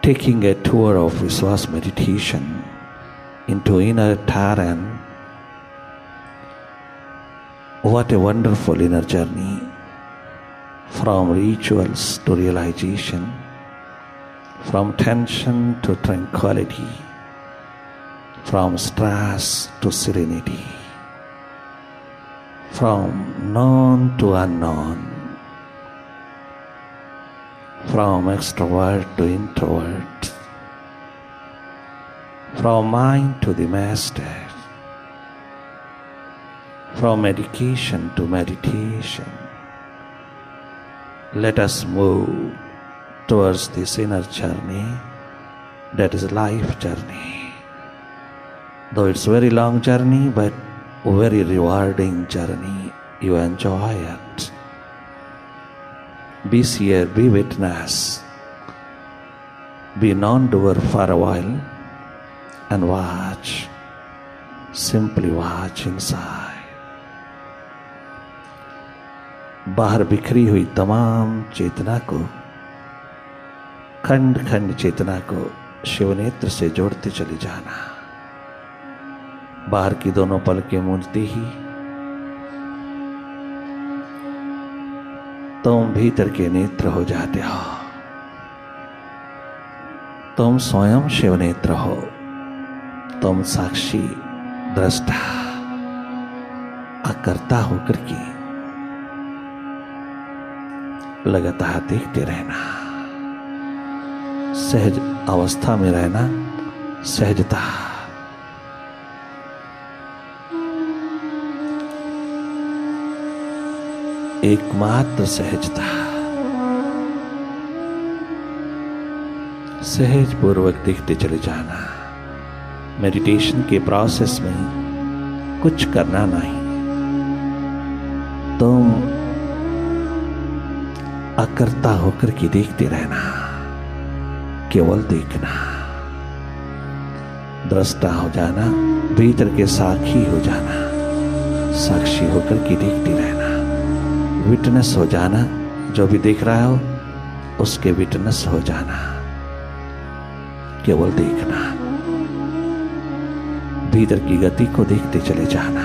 taking a tour of Vishwas meditation into inner Taran. What a wonderful inner journey, from rituals to realization, from tension to tranquility, from stress to serenity, from known to unknown, from extrovert to introvert, from mind to the master, from education to meditation. Let us move towards this inner journey, that is life journey. Though it's a very long journey, but a very rewarding journey. You enjoy it. Be seer, be witness, be non-doer for a while and watch. Simply watch inside. बाहर बिखरी हुई तमाम चेतना को, खंड खंड चेतना को शिवनेत्र से जोड़ते चले जाना। बाहर की दोनों पलकें मूंदते ही तुम भीतर के नेत्र हो जाते हो। तुम स्वयं शिवनेत्र हो। तुम साक्षी, दृष्टा, अकर्ता होकर के लगातार देखते रहना। सहज अवस्था में रहना, सहजता। एकमात्र सहजता। सहज पूर्वक देखते चले जाना। मेडिटेशन के प्रोसेस में कुछ करना नहीं, तुम अकर्ता होकर के देखते रहना, केवल देखना। दृष्टा हो जाना, भीतर के साक्षी हो जाना, साक्षी होकर के देखते रहना। विटनेस हो जाना, जो भी देख रहा हो उसके विटनेस हो जाना, केवल देखना। भीतर की गति को देखते चले जाना।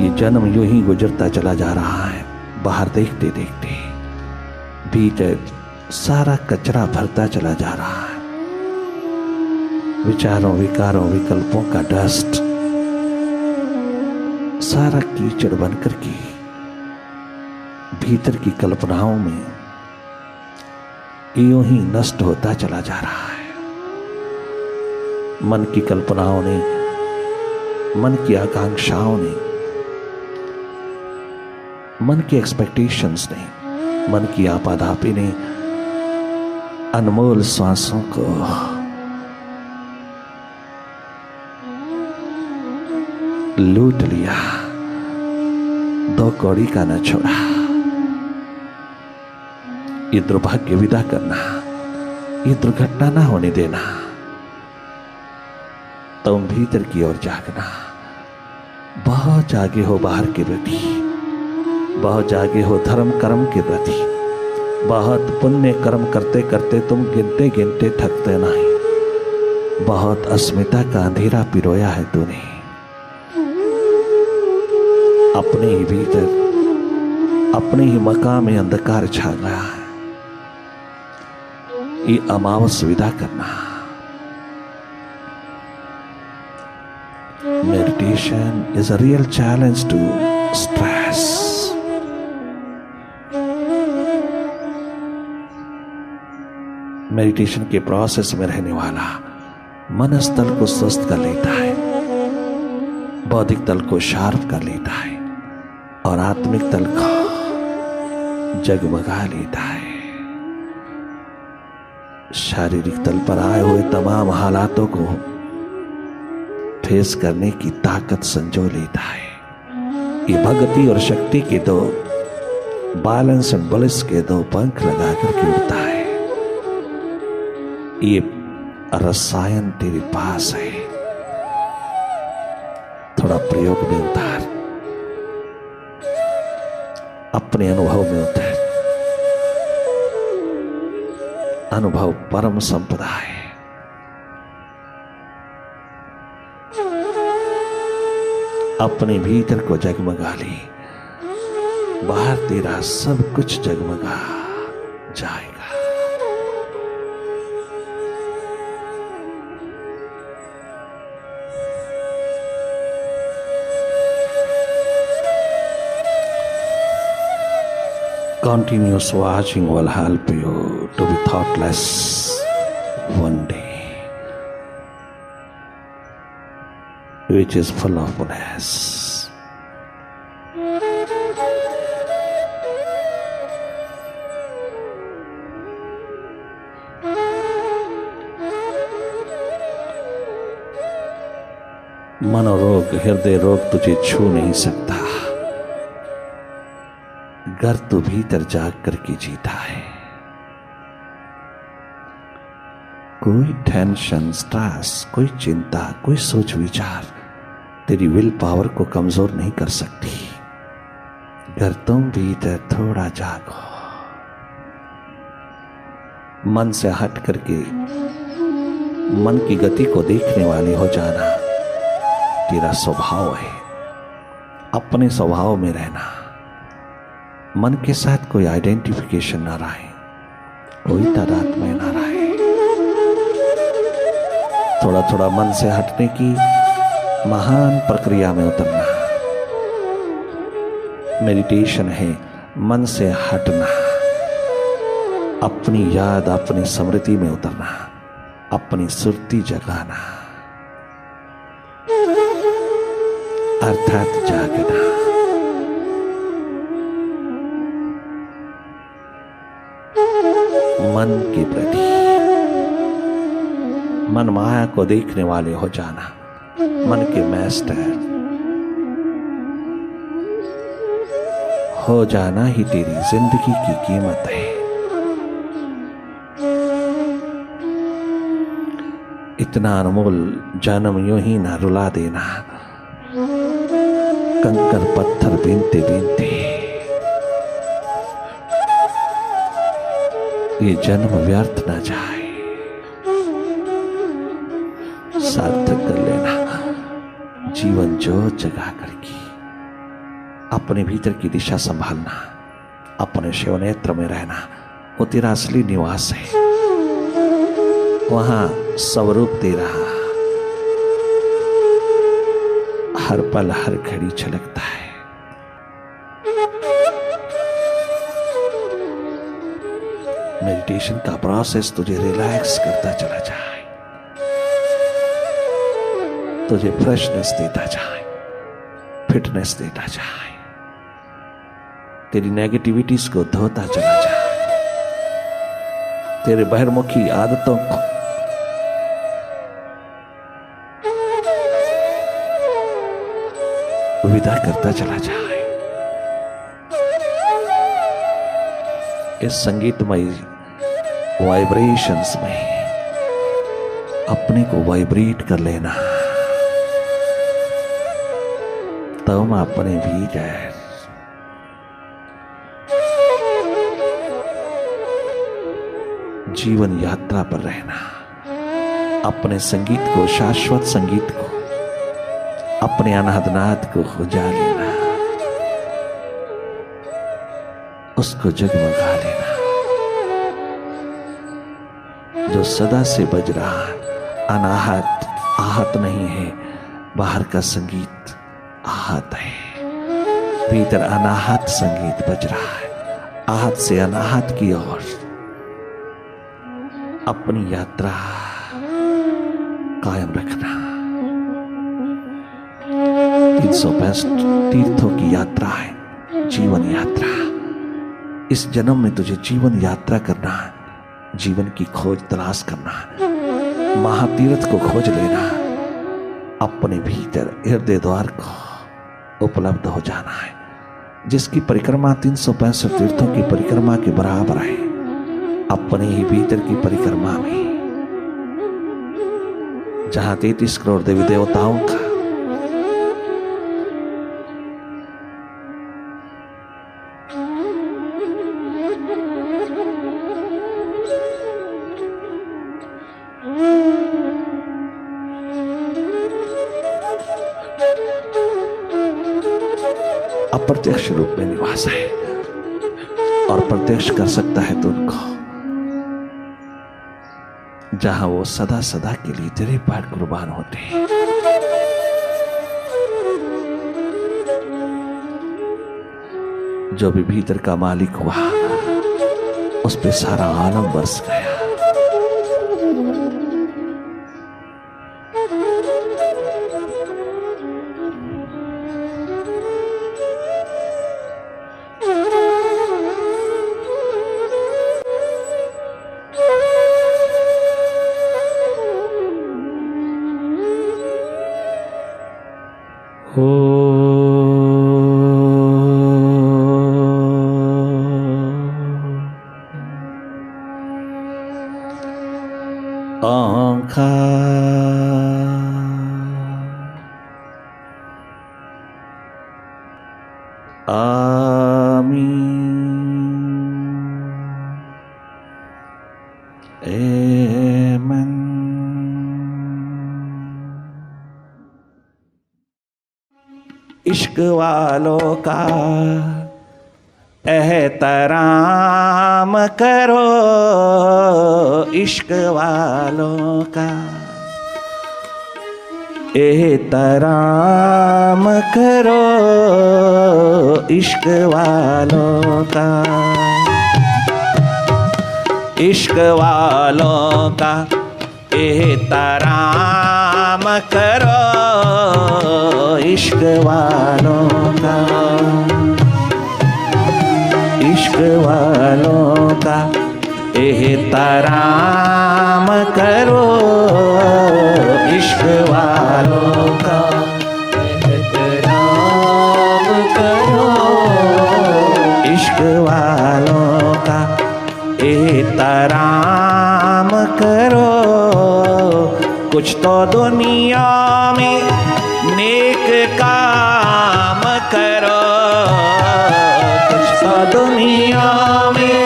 ये जन्म यूं ही गुजरता चला जा रहा है, बाहर देखते देखते भीतर सारा कचरा भरता चला जा रहा है। विचारों, विकारों, विकल्पों का डस्ट सारा कीचड़ बनकर के भीतर की कल्पनाओं में यूं ही नष्ट होता चला जा रहा है। मन की कल्पनाओं ने, मन की आकांक्षाओं ने, मन की एक्सपेक्टेशंस ने, मन की आपाधापी ने अनमोल श्वासों को लूट लिया। दो कौड़ी का न छोड़ा। ये दुर्भाग्य विदा करना, ये दुर्घटना ना होने देना। तुम भीतर की ओर जागना। बहुत जागे हो बाहर के प्रति, बहुत जागे हो धर्म कर्म के प्रति। बहुत पुण्य कर्म करते करते तुम गिनते गिनते थकते नहीं। बहुत अस्मिता का अंधेरा पिरोया है तूने। अपने ही भीतर, अपने ही मकान में अंधकार छा गया है। ये अमावस विदा करना। Meditation is a real challenge to stress. Meditation के प्रोसेस में रहने वाला मन स्थल को स्वस्थ कर लेता है, बौद्धिक तल को शार्प कर लेता है और आत्मिक तल को जगमगा लेता है। शारीरिक तल पर आए हुए तमाम हालातों को फेस करने की ताकत संजो लेता है। ये भक्ति और शक्ति के दो, बैलेंस एंड बलिस के दो पंख लगा करके उड़ता है। ये रसायन तेरे पास है, थोड़ा प्रयोग में उतार, अपने अनुभव में उतार। अनुभव परम संपदा है। अपने भीतर को जगमगा ले, बाहर तेरा सब कुछ जगमगा जाएगा। Continuous watching will help you to be thoughtless one day, which is full of bliss. मनोरोग, हृदय रोग तुझे छू नहीं सकता, घर तो भीतर जाग करके जीता है। कोई टेंशन, स्ट्रेस, कोई चिंता, कोई सोच विचार तेरी विल पावर को कमजोर नहीं कर सकती। घर तुम भीतर थोड़ा जागो, मन से हट करके मन की गति को देखने वाली हो जाना तेरा स्वभाव है। अपने स्वभाव में रहना, मन के साथ कोई आइडेंटिफिकेशन ना रहे, कोई तादाद में ना रहे। थोड़ा थोड़ा मन से हटने की महान प्रक्रिया में उतरना मेडिटेशन है। मन से हटना, अपनी याद, अपनी स्मृति में उतरना, अपनी सुरती जगाना, अर्थात जागना। मन के प्रति, मन माया को देखने वाले हो जाना, मन के मास्टर हो जाना ही तेरी जिंदगी की कीमत है। इतना अनमोल जन्म यूं ही ना रुला देना, कंकर पत्थर बीनते बीनते ये जन्म व्यर्थ ना जाए, सार्थक कर लेना। जीवन जोत जगा करके अपने भीतर की दिशा संभालना, अपने शिव नेत्र में रहना, वो तेरा असली निवास है। वहां स्वरूप तेरा हर पल हर घड़ी झलकता है। मेडिटेशन का प्रोसेस तुझे रिलैक्स करता चला जाए, तुझे फ्रेशनेस देता जाए, फिटनेस देता जाए, तेरी नेगेटिविटीज को धोता चला जाए, तेरे बहिर्मुखी आदतों को विदा करता चला जाए। इस संगीतमय वाइब्रेशंस में अपने को वाइब्रेट कर लेना, तुम अपने भीतर जीवन यात्रा पर रहना। अपने संगीत को, शाश्वत संगीत को, अपने अनादनाद को खुजा लेना, उसको जगमगा लेना, जो सदा से बज रहा, अनाहत, आहत नहीं है। बाहर का संगीत आहत है, भीतर अनाहत संगीत बज रहा है। आहत से अनाहत की ओर अपनी यात्रा कायम रखना। 365 तीर्थों की यात्रा है, जीवन यात्रा। इस जन्म में तुझे जीवन यात्रा करना है, जीवन की खोज तलाश करना है, महातीर्थ को खोज लेना, अपने भीतर हृदय द्वार को उपलब्ध हो जाना है, जिसकी परिक्रमा 365 तीर्थों की परिक्रमा के बराबर है। अपने ही भीतर की परिक्रमा में जहां 33 करोड़ देवी देवताओं का अप्रत्यक्ष रूप में निवास है और प्रत्यक्ष कर सकता है तो उनको जहां वो सदा सदा के लिए तेरे पास कुर्बान होते हैं। जो भी भीतर का मालिक हुआ उस पे सारा आलम बरस गया। इश्क वालों का एहतराम करो, इश्क वालों का एहतराम करो, इश्क वालों का, इश्क वालों का एहतराम करो, इश्क वालों का, इश्क वालों का एहतराम करो, इश्क वालों का एहतराम करो, इश्क वालों का एहतराम करो। कुछ तो दुनिया में नेक काम करो, कुछ तो दुनिया में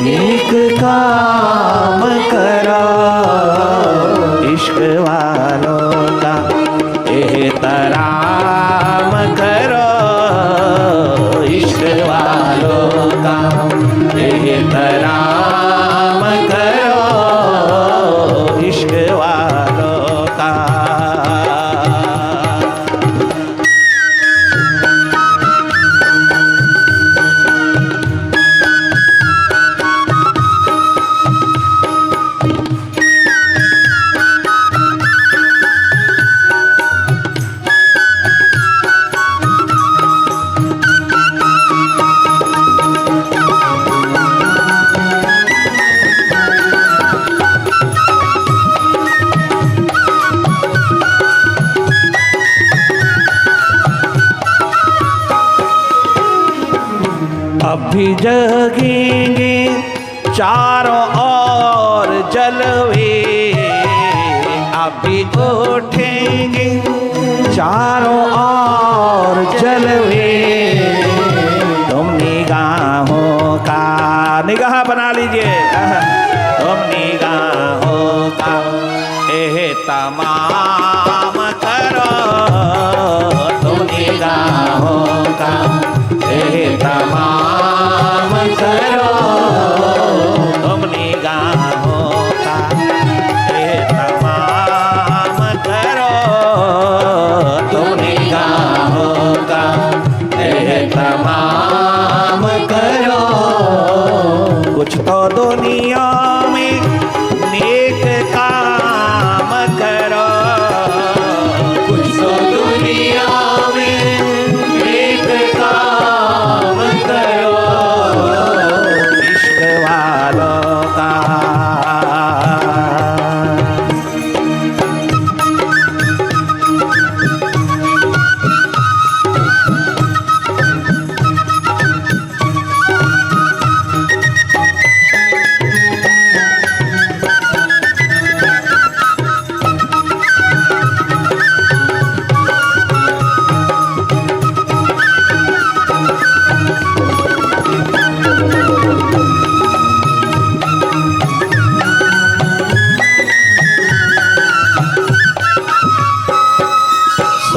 नेक काम करो, इश्क वालों का एहतराम करो, इश्क वालों का एहतराम करो, इश्क वालों का। अभी जगेंगे चारों ओर जलवे, अभी उठेंगे चारों ओर जलवे। तुम निगाहों का निगाह बना लीजिए, तुम निगाहों का एहतमाम करो, तुम निगाहों का एहतमाम करो, तुम निगाहों का एहतमाम करो, तुम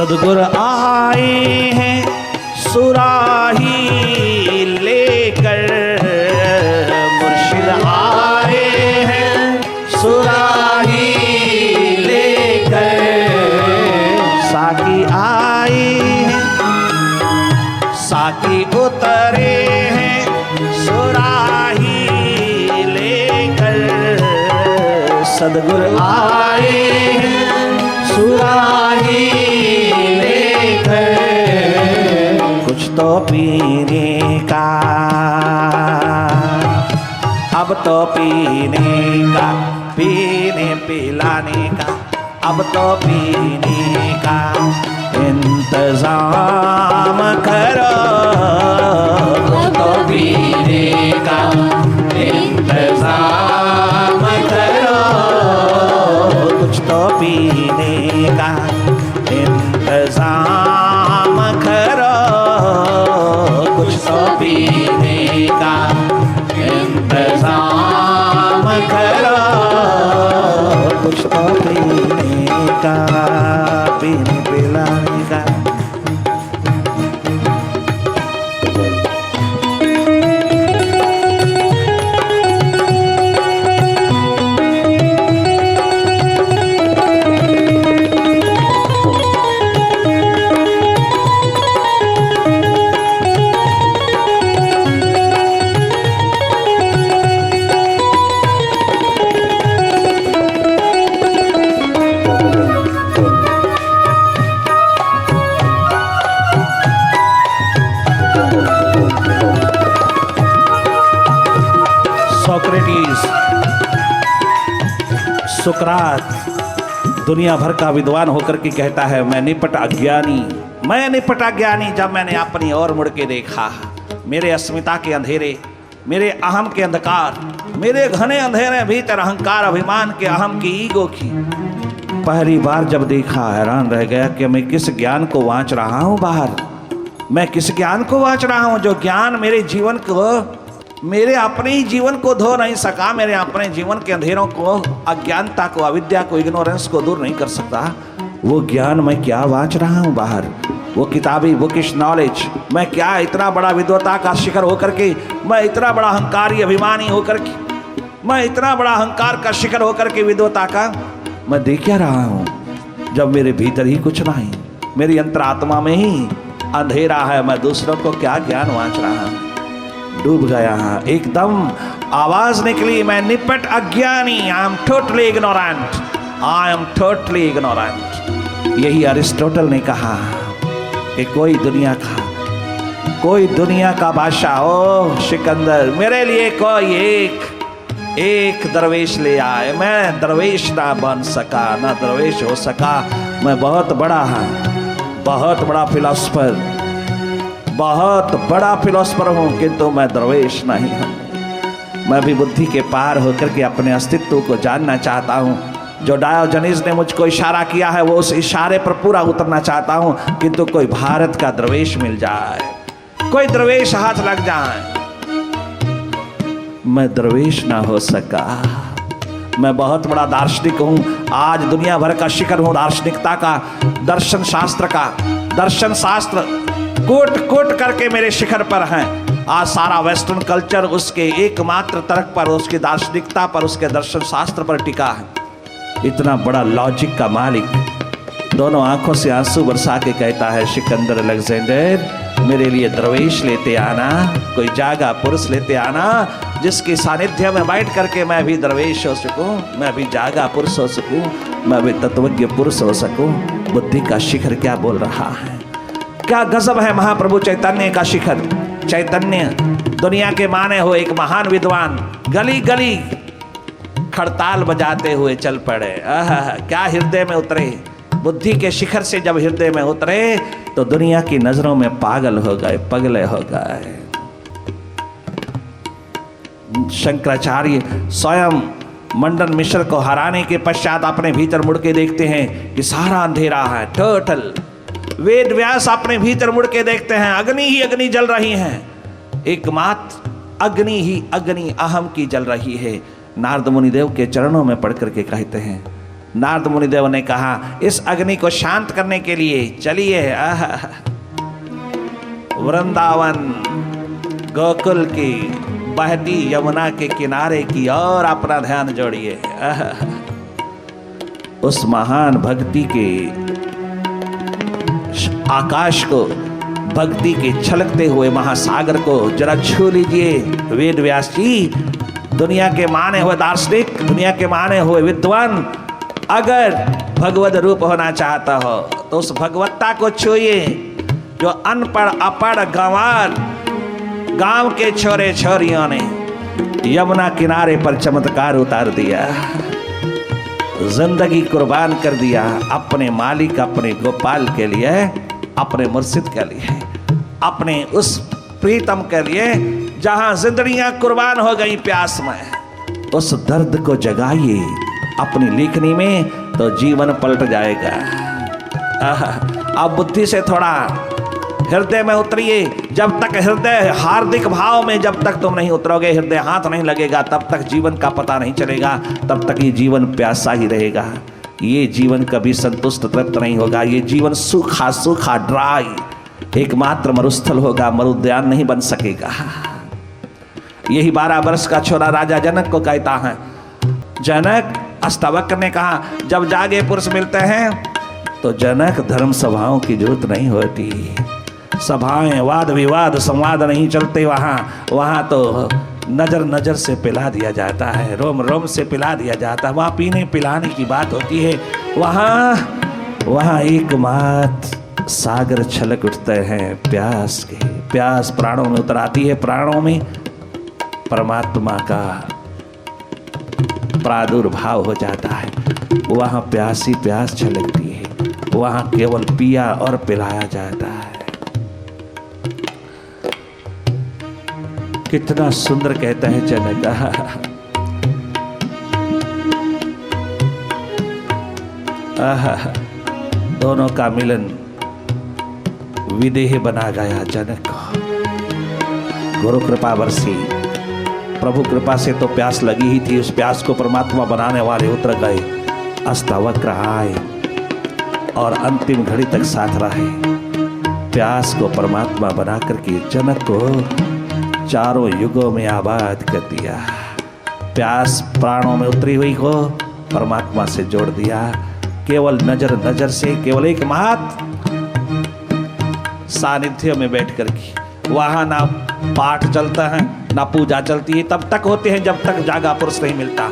सदगुरु आए हैं सुराही लेकर, मुर्शिद आए हैं सुराही लेकर, साकी आए हैं साकी उतरे हैं सुराही लेकर, सदगुरु आए हैं सुराही लेकर, कुछ तो पीने का, अब तो पीने का, पीने पिलाने का, अब तो पीने का इंतजाम करो, कुछ तो पीने का इंतजाम करो, कुछ तो पीने का इंतजाम करो, कुछ तो पीने का इंतजाम करो, कुछ तो पीने का, पीने पिलाने का। सोक्रेटिस, सुकरात दुनिया भर का विद्वान होकर के कहता है, मैं निपट अज्ञानी, मैं निपट अज्ञानी जब मैंने अपनी ओर मुड़ के देखा, मेरे अस्मिता के अंधेरे, मेरे अहम के अंधकार, मेरे घने अंधेरे भीतर अहंकार अभिमान के, अहम की ईगो की पहली बार जब देखा, हैरान रह गया कि मैं किस ज्ञान को वांच रहा हूं बाहर, मैं किस ज्ञान को वांच रहा हूं, जो ज्ञान मेरे जीवन को, मेरे अपने ही जीवन को धो नहीं सका, मेरे अपने जीवन के अंधेरों को, अज्ञानता को, अविद्या को, इग्नोरेंस को दूर नहीं कर सकता, वो ज्ञान मैं क्या वांच रहा हूँ बाहर, वो किताबी बुकिश नॉलेज, मैं क्या इतना बड़ा विद्वता का शिखर होकर के, मैं इतना बड़ा अहंकारी अभिमानी होकर के, मैं इतना बड़ा अहंकार का शिखर होकर के विद्वता का मैं देख क्या रहा हूँ, जब मेरे भीतर ही कुछ नहीं, मेरी अंतरात्मा में ही अंधेरा है, मैं दूसरों को क्या ज्ञान वांच रहा हूँ। डूब गया, एकदम आवाज निकली, मैं निपट अज्ञानी, I am totally ignorant, I am totally ignorant. यही अरिस्टोटल ने कहा कि कोई दुनिया का बादशाह, ओ सिकंदर, मेरे लिए कोई एक दरवेश ले आए, मैं दरवेश ना बन सका, ना दरवेश हो सका, मैं बहुत बड़ा फिलोसफर हूँ, किंतु मैं दरवेश नहीं हूँ। मैं भी बुद्धि के पार होकर के अपने अस्तित्व को जानना चाहता हूँ। जो डायोजनीज ने मुझको इशारा किया है, वो उस इशारे पर पूरा उतरना चाहता हूँ, किंतु कोई भारत का दरवेश मिल जाए, कोई दरवेश हाथ लग जाए। मैं दरवेश ना हो सका। मैं बहुत बड़ा दार्शनिक हूँ, आज दुनिया भर का शिखर हूँ दार्शनिकता का, दर्शन शास्त्र कोट करके मेरे शिखर पर हैं। आज सारा वेस्टर्न कल्चर उसके एकमात्र तर्क पर, उसकी दार्शनिकता पर, उसके दर्शन शास्त्र पर टिका है। इतना बड़ा लॉजिक का मालिक दोनों आंखों से आंसू बरसा के कहता है, सिकंदर अलेक्जेंडर, मेरे लिए दरवेश लेते आना, कोई जागा पुरुष लेते आना, जिसके सानिध्य में बैठ करके मैं भी दरवेश हो सकूं, मैं भी जागा पुरुष हो सकूं, मैं भी तत्वज्ञ पुरुष हो सकूं। बुद्धि का शिखर क्या बोल रहा है, क्या गजब है महाप्रभु चैतन्य का शिखर। चैतन्य दुनिया के माने हो एक महान विद्वान, गली गली खड़ताल बजाते हुए चल पड़े। क्या हृदय में उतरे, बुद्धि के शिखर से जब हृदय में उतरे तो दुनिया की नजरों में पागल हो गए, पगले हो गए। शंकराचार्य स्वयं मंडन मिश्र को हराने के पश्चात अपने भीतर मुड़ के देखते हैं कि सारा अंधेरा है, टोटल। वेद व्यास अपने भीतर मुड़ के देखते हैं, अग्नि ही अग्नि जल रही है, एकमात्र अग्नि ही अग्नि अहम की जल रही है। नारद मुनिदेव के चरणों में पढ़ करके कहते हैं, नारद मुनिदेव ने कहा इस अग्नि को शांत करने के लिए चलिए वृंदावन गोकुल की बहती यमुना के किनारे की और अपना ध्यान जोड़िए। उस महान भक्ति के आकाश को, भक्ति के छलकते हुए महासागर को जरा छू लीजिए। वेद व्यास जी, दुनिया के माने हुए दार्शनिक, दुनिया के माने हुए विद्वान, अगर भगवत रूप होना चाहता हो तो उस भगवत्ता को छूइए जो अनपढ़ अपढ़ गंवार गांव के छोरे छोरियों ने यमुना किनारे पर चमत्कार उतार दिया, जिंदगी कुर्बान कर दिया अपने मालिक, अपने गोपाल के लिए, अपने मुर्शिद के लिए, अपने उस प्रीतम के लिए जहां जिंदगियां कुर्बान हो गई प्यास में। उस दर्द को जगाइए अपनी लेखनी में तो जीवन पलट जाएगा। अब बुद्धि से थोड़ा हृदय में उतरिए। जब तक हृदय हार्दिक भाव में जब तक तुम नहीं उतरोगे, हृदय हाथ नहीं लगेगा, तब तक जीवन का पता नहीं चलेगा, तब तक ये जीवन प्यासा ही रहेगा। ये जीवन कभी संतुष्ट तृप्त नहीं होगा। ये जीवन सूखा सूखा ड्राई एकमात्र मरुस्थल होगा, मरुद्यान नहीं बन सकेगा। यही 12 वर्ष का छोरा राजा जनक को कहता है, जनक, अष्टावक्र ने कहा जब जागे पुरुष मिलते हैं तो जनक धर्म सभाओं की जरूरत नहीं होती। सभाएं वाद विवाद संवाद नहीं चलते वहाँ तो नजर नजर से पिला दिया जाता है, रोम रोम से पिला दिया जाता है। वहाँ पीने पिलाने की बात होती है। वहाँ एकमात्र सागर छलक उठते हैं प्यास के। प्यास प्राणों में उतर आती है, प्राणों में परमात्मा का प्रादुर्भाव हो जाता है। वहाँ प्यास ही प्यास छलकती है, वहाँ केवल पिया और पिलाया जाता है। कितना सुंदर कहता है जनक, दोनों का मिलन विदेह बना गया जनक को। गुरु कृपा बरसी, प्रभु कृपा से तो प्यास लगी ही थी, उस प्यास को परमात्मा बनाने वाले उतर गए। अष्टावक्र आए और अंतिम घड़ी तक साथ रहे। प्यास को परमात्मा बना करके जनक को चारों युगों में आबाद कर दिया। प्यास प्राणों में उतरी हुई को परमात्मा से जोड़ दिया। केवल नजर नजर से, केवल एक मात्र सानिध्य में बैठ कर के, वहां ना पाठ चलता है ना पूजा चलती है, तब तक होते हैं जब तक जागा पुरुष नहीं मिलता।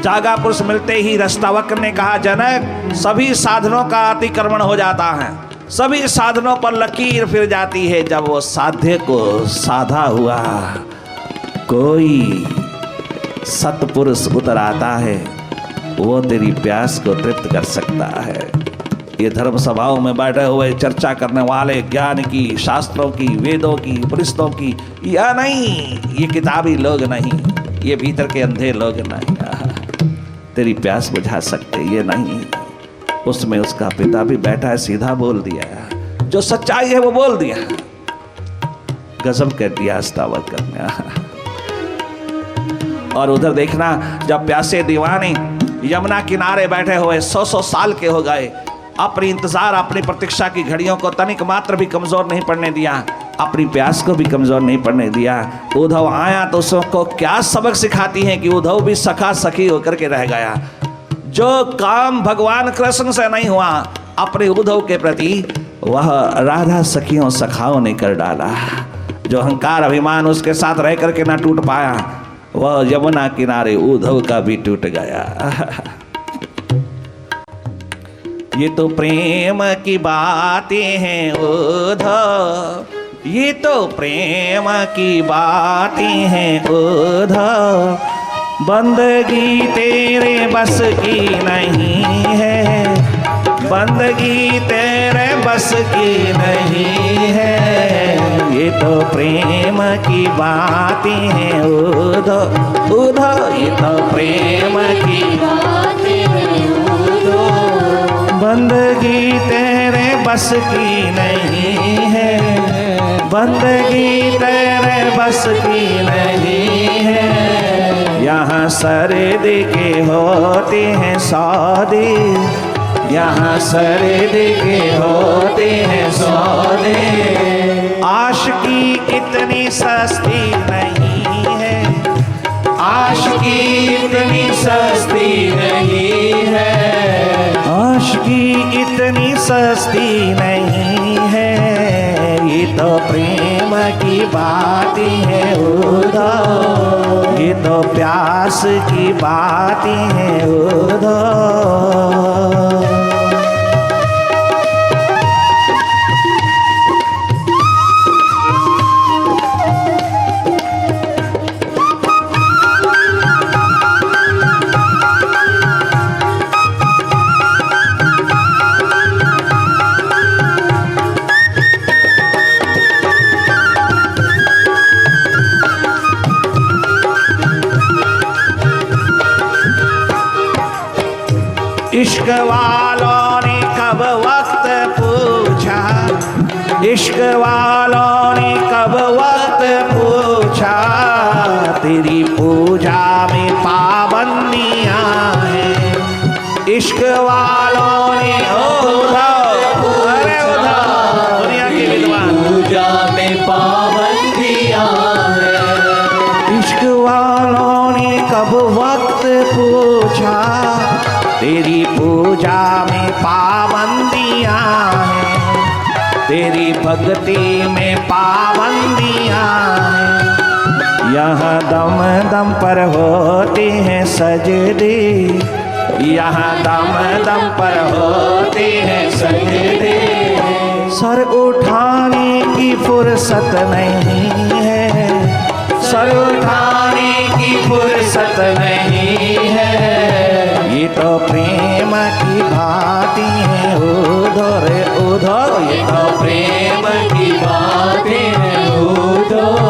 जागा पुरुष मिलते ही अष्टावक्र ने कहा, जनक, सभी साधनों का अतिक्रमण हो जाता है, सभी साधनों पर लकीर फिर जाती है। जब वो साध्य को साधा हुआ कोई सत्पुरुष उतर आता है, वो तेरी प्यास को तृप्त कर सकता है। ये धर्म सभाओं में बैठे हुए चर्चा करने वाले ज्ञान की, शास्त्रों की, वेदों की, उपनिषदों की, या नहीं, ये किताबी लोग नहीं, ये भीतर के अंधे लोग नहीं तेरी प्यास बुझा सकते, ये नहीं। उसमें उसका पिता भी बैठा है, सीधा बोल दिया, जो सच्चाई है वो बोल दिया। गजब कर दिया अष्टावक्र ने। और उधर देखना, जब प्यासे दीवाने यमुना किनारे बैठे हुए 100 साल के हो गए, अपनी इंतजार, अपनी प्रतीक्षा की घड़ियों को तनिक मात्र भी कमजोर नहीं पड़ने दिया, अपनी प्यास को भी कमजोर नहीं पड़ने दिया। उद्धव आया तो उसको क्या सबक सिखाती है कि उद्धव भी सखा सखी होकर के रह गया। जो काम भगवान कृष्ण से नहीं हुआ अपने उद्धव के प्रति, वह राधा सखियों सखाओं ने कर डाला। जो अहंकार अभिमान उसके साथ रह करके ना टूट पाया, वह यमुना किनारे उद्धव का भी टूट गया। ये तो प्रेम की बातें हैं उद्धव, ये तो प्रेम की बातें हैं उद्धव, बंदगी तेरे बस की नहीं है, बंदगी तेरे बस की नहीं है। ये तो प्रेम की बातें हैं उद्धव, उद्धव, ये तो प्रेम की बातें हैं उद्धव, बंदगी तेरे बस की नहीं है, बंदगी तेरे बस की नहीं है। यहाँ सर्दी के होते हैं सौदे, यहाँ सर्दी के होते हैं सौदे। आशिकी इतनी सस्ती नहीं है, आशिकी इतनी सस्ती नहीं है, आशिकी इतनी सस्ती नहीं है। ये तो प्रेम की बातें हैं उधर, ये तो प्यास की बातें हैं उधर। इश्क वालों ने कब वक्त पूछा, इश्क वालों ने कब वक्त पूछा, तेरी पूजा में पाबंदियां हैं। इश्क वालों ने दुनिया के विद्वान, पूजा में पाबंदियां हैं। इश्क वालों ने कब वक्त पूछा, तेरी पूजा में पाबंदियां हैं, तेरी भक्ति में पाबंदियां हैं। यहाँ दम दम पर होते हैं सजदे, यहाँ दम दम पर होते हैं सजदे। सर उठाने की फुर्सत नहीं है, सर उठाने की फुर्सत नहीं है। ये तो प्रेम की बातें हैं उधर उधर, ये तो प्रेम की बातें हैं उधर।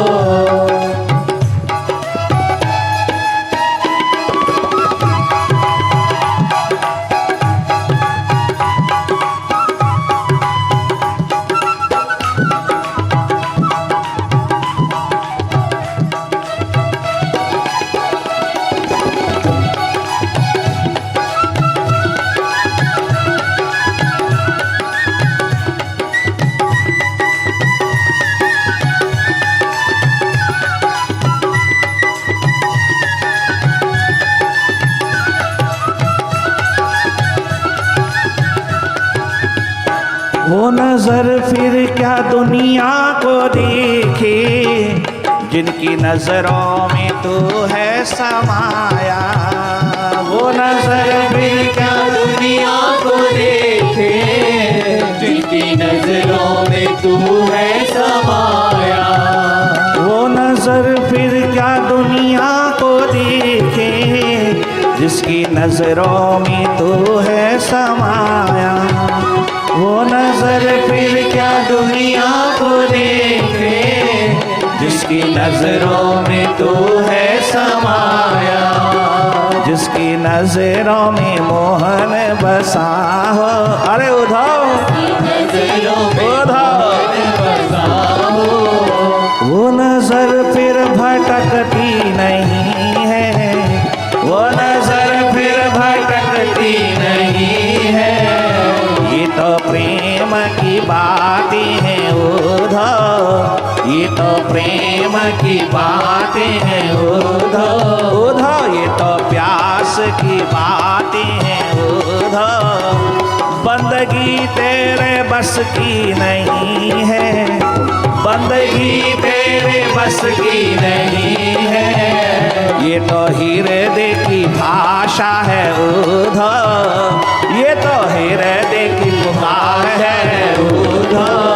वो नजर फिर क्या दुनिया को देखे, जिनकी नजरों में तू है समाया। वो नजर फिर क्या दुनिया को देखे, जिनकी नजरों में तू है समाया। वो नजर फिर क्या दुनिया को देखे, जिसकी नजरों में तू है समाया। वो नजर फिर क्या दुनिया को देखे, जिसकी नजरों में तू है समाया। जिसकी नजरों में मोहन बसा हो, अरे उधाओ नजरों में उधाओ बसा हो। वो नजर फिर भटकती नहीं है, वो नजर फिर भटकती नहीं है। ये तो प्रेम की बातें हैं उधर, ये तो प्रेम की बातें हैं उधर उधर। ये तो प्यास की बातें हैं उधर। बंदगी तेरे बस की नहीं है, बंदगी तेरे बस की नहीं है। ये तो हृदय की भाषा है उधर, ये तो हृदय की पुकार है उधर।